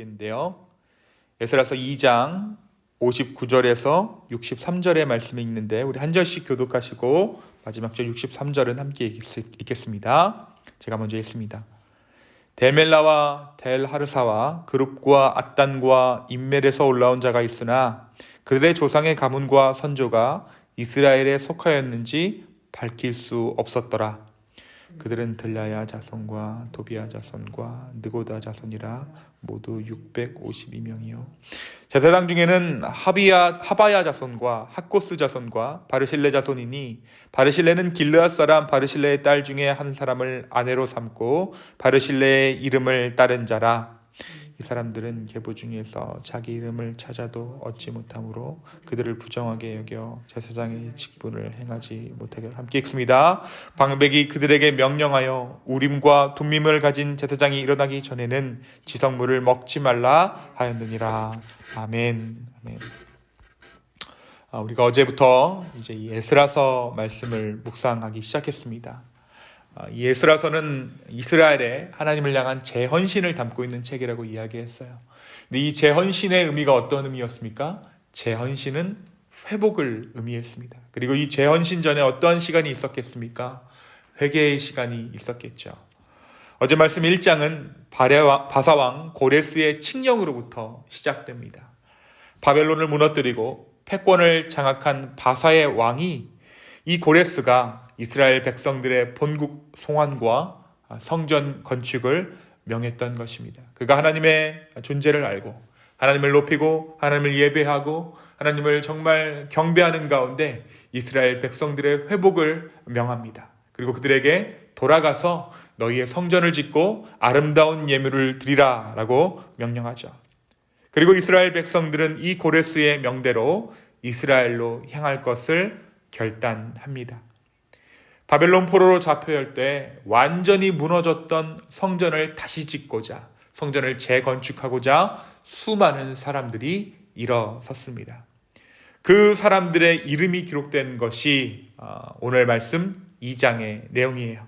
읽겠는데요. 에스라서 2장 59절에서 63절의 말씀이 있는데 우리 한 절씩 교독하시고 마지막 절 63절은 함께 읽겠습니다. 제가 먼저 읽습니다. 델멜라와 델하르사와 그룹과 앗단과 임멜에서 올라온 자가 있으나 그들의 조상의 가문과 선조가 이스라엘에 속하였는지 밝힐 수 없었더라. 그들은 들라야 자손과 도비야 자손과 느고다 자손이라 모두 652명이요. 제사장 중에는 하바야 자손과 학고스 자손과 바르실레 자손이니 바르실레는 길르앗 사람 바르실레의 딸 중에 한 사람을 아내로 삼고 바르실레의 이름을 따른 자라. 이 사람들은 계보 중에서 자기 이름을 찾아도 얻지 못함으로 그들을 부정하게 여겨 제사장의 직분을 행하지 못하게. 함께 읽습니다. 방백이 그들에게 명령하여 우림과 둠밈을 가진 제사장이 일어나기 전에는 지성물을 먹지 말라 하였느니라. 아멘. 아멘. 우리가 어제부터 이제 이 에스라서 말씀을 묵상하기 시작했습니다. 이 에스라서는 이스라엘의 하나님을 향한 재헌신을 담고 있는 책이라고 이야기했어요. 근데 이 재헌신의 의미가 어떤 의미였습니까? 재헌신은 회복을 의미했습니다. 그리고 이 재헌신 전에 어떠한 시간이 있었겠습니까? 회개의 시간이 있었겠죠. 어제 말씀 1장은 바사왕 고레스의 칙령으로부터 시작됩니다. 바벨론을 무너뜨리고 패권을 장악한 바사의 왕이 이 고레스가 이스라엘 백성들의 본국 송환과 성전 건축을 명했던 것입니다. 그가 하나님의 존재를 알고 하나님을 높이고 하나님을 예배하고 하나님을 정말 경배하는 가운데 이스라엘 백성들의 회복을 명합니다. 그리고 그들에게 돌아가서 너희의 성전을 짓고 아름다운 예물을 드리라 라고 명령하죠. 그리고 이스라엘 백성들은 이 고레스의 명대로 이스라엘로 향할 것을 결단합니다. 바벨론 포로로 잡혀올 때 완전히 무너졌던 성전을 다시 짓고자, 성전을 재건축하고자 수많은 사람들이 일어섰습니다. 그 사람들의 이름이 기록된 것이 오늘 말씀 2장의 내용이에요.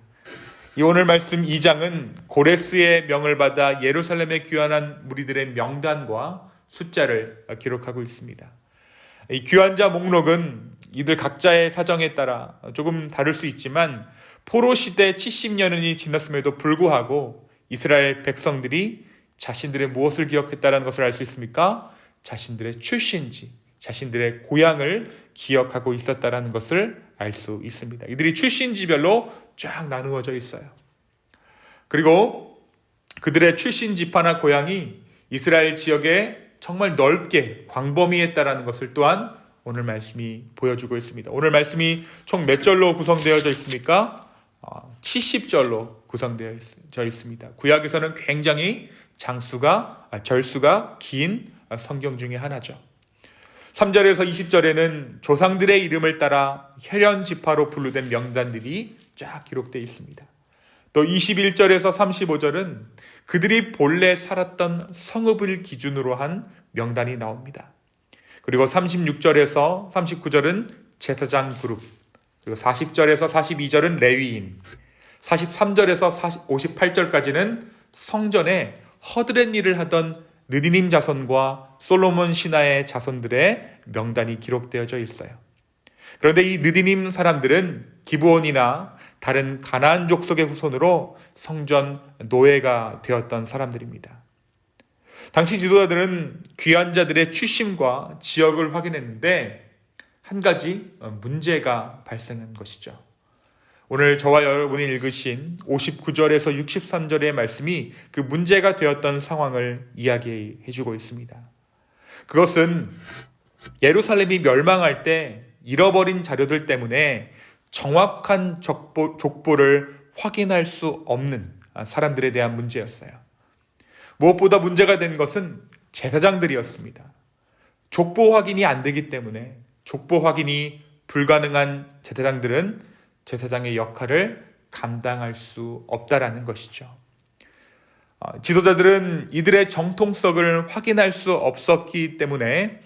이 오늘 말씀 2장은 고레스의 명을 받아 예루살렘에 귀환한 무리들의 명단과 숫자를 기록하고 있습니다. 이 귀환자 목록은 이들 각자의 사정에 따라 조금 다를 수 있지만 포로 시대 70년이 지났음에도 불구하고 이스라엘 백성들이 자신들의 무엇을 기억했다는 것을 알 수 있습니까? 자신들의 출신지, 자신들의 고향을 기억하고 있었다는 것을 알 수 있습니다. 이들이 출신지별로 쫙 나누어져 있어요. 그리고 그들의 출신 지파나 고향이 이스라엘 지역에 정말 넓게 광범위했다는 것을 또한 오늘 말씀이 보여주고 있습니다. 오늘 말씀이 총 몇 절로 구성되어져 있습니까? 70절로 구성되어 있습니다. 구약에서는 굉장히 절수가 긴 성경 중에 하나죠. 3절에서 20절에는 조상들의 이름을 따라 혈연 지파로 분류된 명단들이 쫙 기록되어 있습니다. 또 21절에서 35절은 그들이 본래 살았던 성읍을 기준으로 한 명단이 나옵니다. 그리고 36절에서 39절은 제사장 그룹, 그리고 40절에서 42절은 레위인, 43절에서 58절까지는 성전에 허드렛 일을 하던 느디님 자손과 솔로몬 신하의 자손들의 명단이 기록되어져 있어요. 그런데 이 느디님 사람들은 기브온이나 다른 가나안 족속의 후손으로 성전 노예가 되었던 사람들입니다. 당시 지도자들은 귀환자들의 출신과 지역을 확인했는데 한 가지 문제가 발생한 것이죠. 오늘 저와 여러분이 읽으신 59절에서 63절의 말씀이 그 문제가 되었던 상황을 이야기해주고 있습니다. 그것은 예루살렘이 멸망할 때 잃어버린 자료들 때문에 정확한 족보를 확인할 수 없는 사람들에 대한 문제였어요. 무엇보다 문제가 된 것은 제사장들이었습니다. 족보 확인이 안 되기 때문에 족보 확인이 불가능한 제사장들은 제사장의 역할을 감당할 수 없다라는 것이죠. 지도자들은 이들의 정통성을 확인할 수 없었기 때문에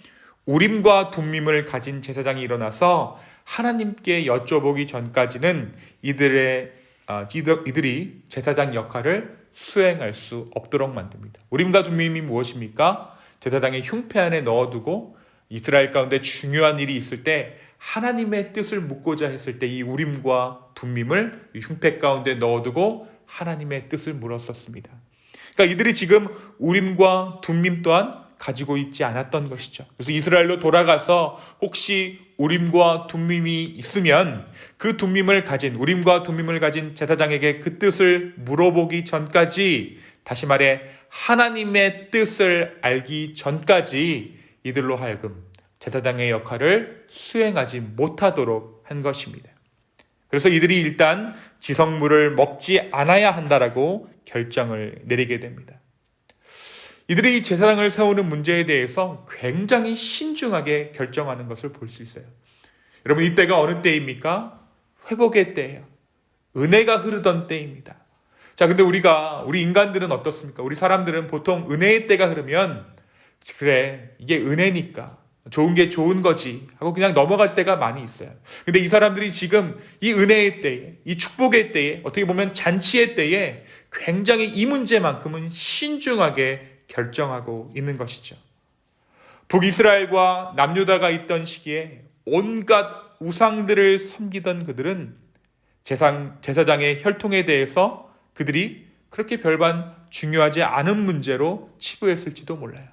우림과 둠밈을 가진 제사장이 일어나서 하나님께 여쭤보기 전까지는 이들이 제사장 역할을 수행할 수 없도록 만듭니다. 우림과 둠밈이 무엇입니까? 제사장의 흉패 안에 넣어두고 이스라엘 가운데 중요한 일이 있을 때 하나님의 뜻을 묻고자 했을 때 이 우림과 둠밈을 흉패 가운데 넣어두고 하나님의 뜻을 물었었습니다. 그러니까 이들이 지금 우림과 둠밈 또한 가지고 있지 않았던 것이죠. 그래서 이스라엘로 돌아가서 혹시 우림과 둠밈이 있으면 그 둠밈을 가진 우림과 둠밈을 가진 제사장에게 그 뜻을 물어보기 전까지, 다시 말해 하나님의 뜻을 알기 전까지 이들로 하여금 제사장의 역할을 수행하지 못하도록 한 것입니다. 그래서 이들이 일단 지성물을 먹지 않아야 한다라고 결정을 내리게 됩니다. 이들이 제사장을 세우는 문제에 대해서 굉장히 신중하게 결정하는 것을 볼 수 있어요. 여러분, 이때가 어느 때입니까? 회복의 때예요. 은혜가 흐르던 때입니다. 자, 근데 우리 인간들은 어떻습니까? 우리 사람들은 보통 은혜의 때가 흐르면 그래, 이게 은혜니까 좋은 게 좋은 거지 하고 그냥 넘어갈 때가 많이 있어요. 근데 이 사람들이 지금 이 은혜의 때에, 이 축복의 때에, 어떻게 보면 잔치의 때에 굉장히 이 문제만큼은 신중하게 결정하고 있는 것이죠. 북이스라엘과 남유다가 있던 시기에 온갖 우상들을 섬기던 그들은 제사장의 혈통에 대해서 그들이 그렇게 별반 중요하지 않은 문제로 치부했을지도 몰라요.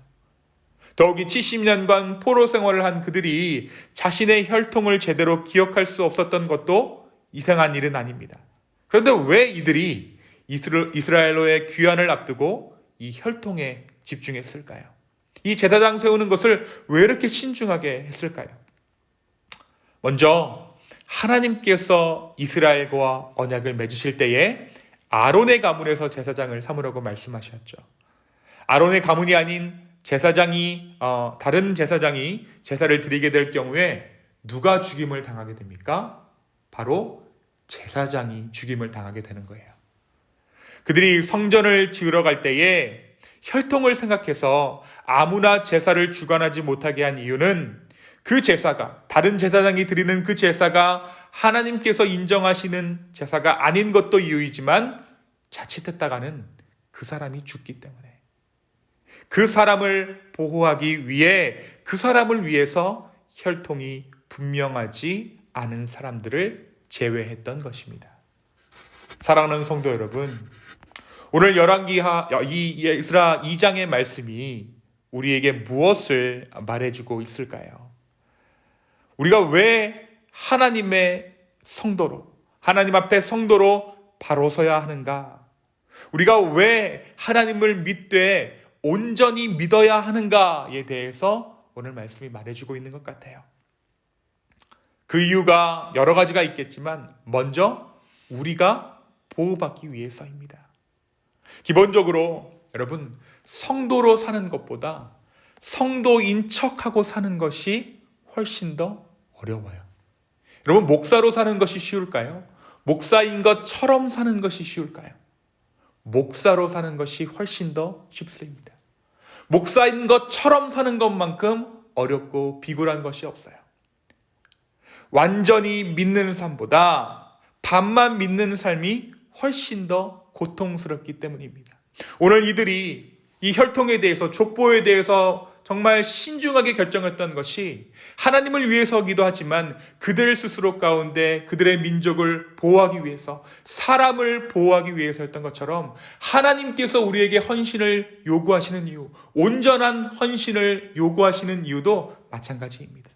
더욱이 70년간 포로 생활을 한 그들이 자신의 혈통을 제대로 기억할 수 없었던 것도 이상한 일은 아닙니다. 그런데 왜 이들이 이스라엘로의 귀환을 앞두고 이 혈통에 집중했을까요? 이 제사장 세우는 것을 왜 이렇게 신중하게 했을까요? 먼저 하나님께서 이스라엘과 언약을 맺으실 때에 아론의 가문에서 제사장을 삼으라고 말씀하셨죠. 아론의 가문이 아닌 다른 제사장이 제사를 드리게 될 경우에 누가 죽임을 당하게 됩니까? 바로 제사장이 죽임을 당하게 되는 거예요. 그들이 성전을 지으러 갈 때에 혈통을 생각해서 아무나 제사를 주관하지 못하게 한 이유는 그 제사가, 다른 제사장이 드리는 그 제사가 하나님께서 인정하시는 제사가 아닌 것도 이유이지만 자칫했다가는 그 사람이 죽기 때문에, 그 사람을 보호하기 위해, 그 사람을 위해서 혈통이 분명하지 않은 사람들을 제외했던 것입니다. 사랑하는 성도 여러분, 오늘 열왕기하 이 에스라 2장의 말씀이 우리에게 무엇을 말해주고 있을까요? 우리가 왜 하나님의 성도로, 하나님 앞에 성도로 바로 서야 하는가? 우리가 왜 하나님을 믿되 온전히 믿어야 하는가에 대해서 오늘 말씀이 말해주고 있는 것 같아요. 그 이유가 여러 가지가 있겠지만 먼저 우리가 보호받기 위해서입니다. 기본적으로 여러분, 성도로 사는 것보다 성도인 척하고 사는 것이 훨씬 더 어려워요. 여러분, 목사로 사는 것이 쉬울까요? 목사인 것처럼 사는 것이 쉬울까요? 목사로 사는 것이 훨씬 더 쉽습니다. 목사인 것처럼 사는 것만큼 어렵고 비굴한 것이 없어요. 완전히 믿는 삶보다 반만 믿는 삶이 훨씬 더 고통스럽기 때문입니다. 오늘 이들이 이 혈통에 대해서, 족보에 대해서 정말 신중하게 결정했던 것이 하나님을 위해서기도 하지만 그들 스스로 가운데 그들의 민족을 보호하기 위해서, 사람을 보호하기 위해서였던 것처럼 하나님께서 우리에게 헌신을 요구하시는 이유, 온전한 헌신을 요구하시는 이유도 마찬가지입니다.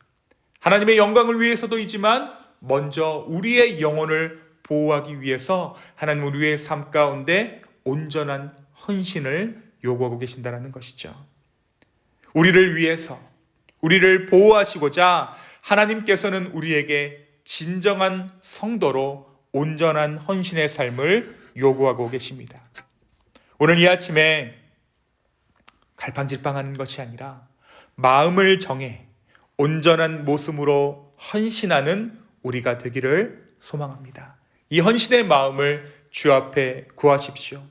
하나님의 영광을 위해서도이지만 먼저 우리의 영혼을 보호하기 위해서 하나님은 우리의 삶 가운데 온전한 헌신을 요구하고 계신다는 것이죠. 우리를 위해서, 우리를 보호하시고자 하나님께서는 우리에게 진정한 성도로 온전한 헌신의 삶을 요구하고 계십니다. 오늘 이 아침에 갈팡질팡하는 것이 아니라 마음을 정해 온전한 모습으로 헌신하는 우리가 되기를 소망합니다. 이 헌신의 마음을 주 앞에 구하십시오.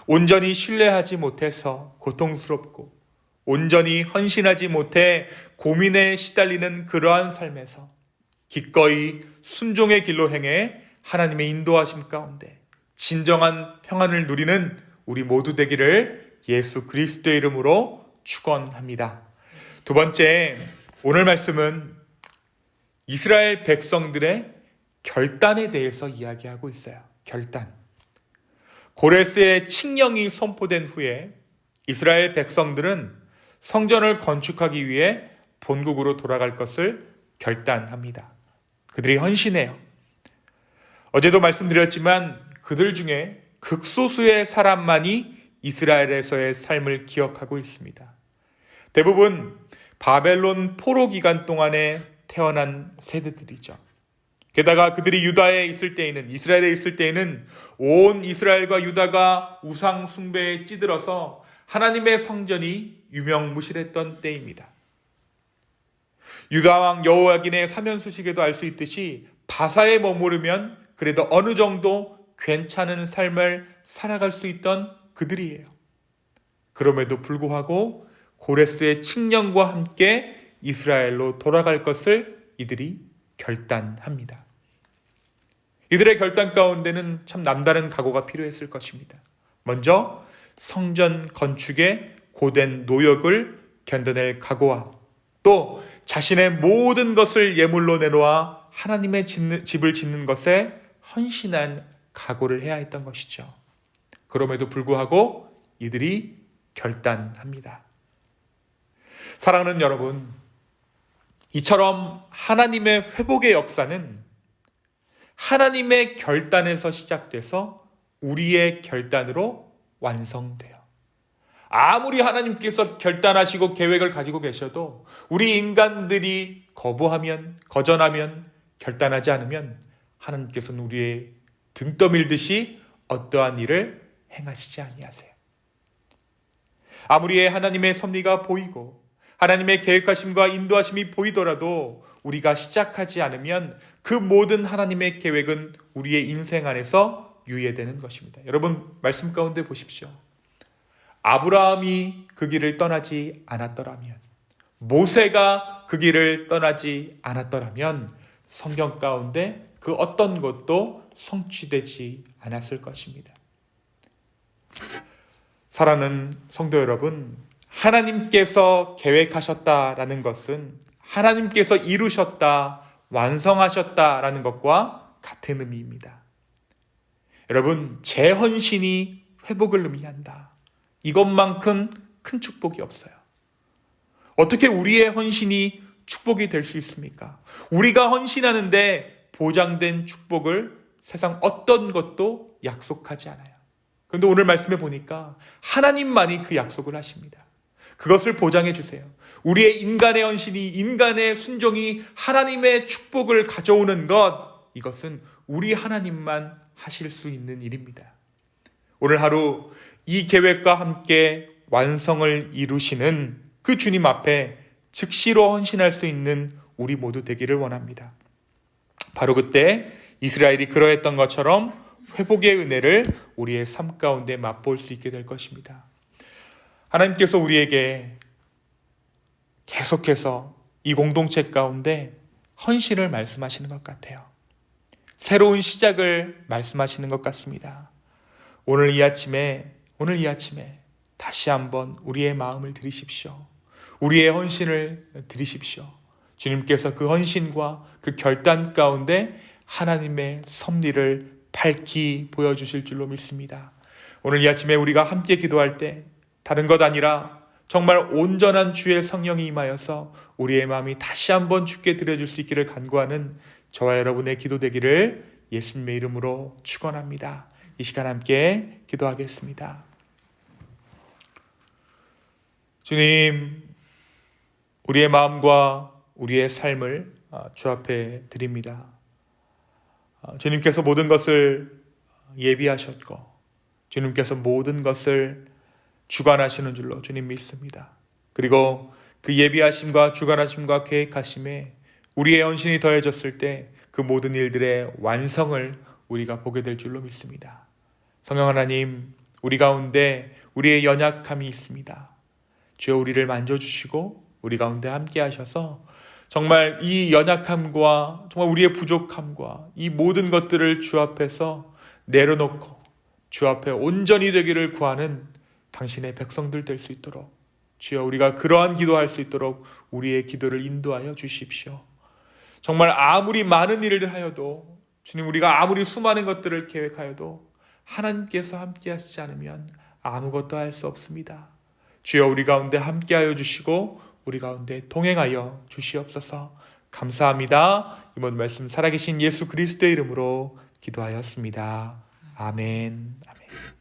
온전히 신뢰하지 못해서 고통스럽고 온전히 헌신하지 못해 고민에 시달리는 그러한 삶에서 기꺼이 순종의 길로 행해 하나님의 인도하심 가운데 진정한 평안을 누리는 우리 모두 되기를 예수 그리스도의 이름으로 축원합니다. 두 번째, 오늘 말씀은 이스라엘 백성들의 결단에 대해서 이야기하고 있어요. 결단. 고레스의 칙령이 선포된 후에 이스라엘 백성들은 성전을 건축하기 위해 본국으로 돌아갈 것을 결단합니다. 그들이 헌신해요. 어제도 말씀드렸지만 그들 중에 극소수의 사람만이 이스라엘에서의 삶을 기억하고 있습니다. 대부분 바벨론 포로 기간 동안에 태어난 세대들이죠. 게다가 그들이 유다에 있을 때에는, 이스라엘에 있을 때에는 온 이스라엘과 유다가 우상 숭배에 찌들어서 하나님의 성전이 유명무실했던 때입니다. 유다 왕 여호야긴의 사면 소식에도 알 수 있듯이 바사에 머무르면 그래도 어느 정도 괜찮은 삶을 살아갈 수 있던 그들이에요. 그럼에도 불구하고 고레스의 칙령과 함께 이스라엘로 돌아갈 것을 이들이 결단합니다. 이들의 결단 가운데는 참 남다른 각오가 필요했을 것입니다. 먼저 성전 건축의 고된 노역을 견뎌낼 각오와 또 자신의 모든 것을 예물로 내놓아 하나님의 집을 짓는 것에 헌신한 각오를 해야 했던 것이죠. 그럼에도 불구하고 이들이 결단합니다. 사랑하는 여러분, 이처럼 하나님의 회복의 역사는 하나님의 결단에서 시작돼서 우리의 결단으로 완성돼요. 아무리 하나님께서 결단하시고 계획을 가지고 계셔도 우리 인간들이 거부하면, 거절하면, 결단하지 않으면 하나님께서는 우리의 등 떠밀듯이 어떠한 일을 행하시지 아니하세요. 아무리 하나님의 섭리가 보이고 하나님의 계획하심과 인도하심이 보이더라도 우리가 시작하지 않으면 그 모든 하나님의 계획은 우리의 인생 안에서 유예되는 것입니다. 여러분, 말씀 가운데 보십시오. 아브라함이 그 길을 떠나지 않았더라면, 모세가 그 길을 떠나지 않았더라면 성경 가운데 그 어떤 것도 성취되지 않았을 것입니다. 사랑하는 성도 여러분, 하나님께서 계획하셨다라는 것은 하나님께서 이루셨다, 완성하셨다라는 것과 같은 의미입니다. 여러분, 재헌신이 회복을 의미한다. 이것만큼 큰 축복이 없어요. 어떻게 우리의 헌신이 축복이 될 수 있습니까? 우리가 헌신하는데 보장된 축복을 세상 어떤 것도 약속하지 않아요. 그런데 오늘 말씀해 보니까 하나님만이 그 약속을 하십니다. 그것을 보장해 주세요. 우리의 인간의 헌신이, 인간의 순종이 하나님의 축복을 가져오는 것, 이것은 우리 하나님만 하실 수 있는 일입니다. 오늘 하루 이 계획과 함께 완성을 이루시는 그 주님 앞에 즉시로 헌신할 수 있는 우리 모두 되기를 원합니다. 바로 그때 이스라엘이 그러했던 것처럼 회복의 은혜를 우리의 삶 가운데 맛볼 수 있게 될 것입니다. 하나님께서 우리에게 계속해서 이 공동체 가운데 헌신을 말씀하시는 것 같아요. 새로운 시작을 말씀하시는 것 같습니다. 오늘 이 아침에 다시 한번 우리의 마음을 드리십시오. 우리의 헌신을 드리십시오. 주님께서 그 헌신과 그 결단 가운데 하나님의 섭리를 밝히 보여주실 줄로 믿습니다. 오늘 이 아침에 우리가 함께 기도할 때 다른 것 아니라 정말 온전한 주의 성령이 임하여서 우리의 마음이 다시 한번 주께 드려줄 수 있기를 간구하는 저와 여러분의 기도 되기를 예수님의 이름으로 축원합니다. 이 시간 함께 기도하겠습니다. 주님, 우리의 마음과 우리의 삶을 주 앞에 드립니다. 주님께서 모든 것을 예비하셨고 주님께서 모든 것을 주관하시는 줄로 주님 믿습니다. 그리고 그 예비하심과 주관하심과 계획하심에 우리의 헌신이 더해졌을 때 그 모든 일들의 완성을 우리가 보게 될 줄로 믿습니다. 성령 하나님, 우리 가운데 우리의 연약함이 있습니다. 주여 우리를 만져주시고 우리 가운데 함께 하셔서 정말 이 연약함과 정말 우리의 부족함과 이 모든 것들을 주 앞에서 내려놓고 주 앞에 온전히 되기를 구하는 당신의 백성들 될 수 있도록 주여 우리가 그러한 기도할 수 있도록 우리의 기도를 인도하여 주십시오. 정말 아무리 많은 일을 하여도 주님 우리가 아무리 수많은 것들을 계획하여도 하나님께서 함께 하시지 않으면 아무것도 할 수 없습니다. 주여 우리 가운데 함께하여 주시고 우리 가운데 동행하여 주시옵소서. 감사합니다. 이번 말씀 살아계신 예수 그리스도의 이름으로 기도하였습니다. 아멘. 아멘.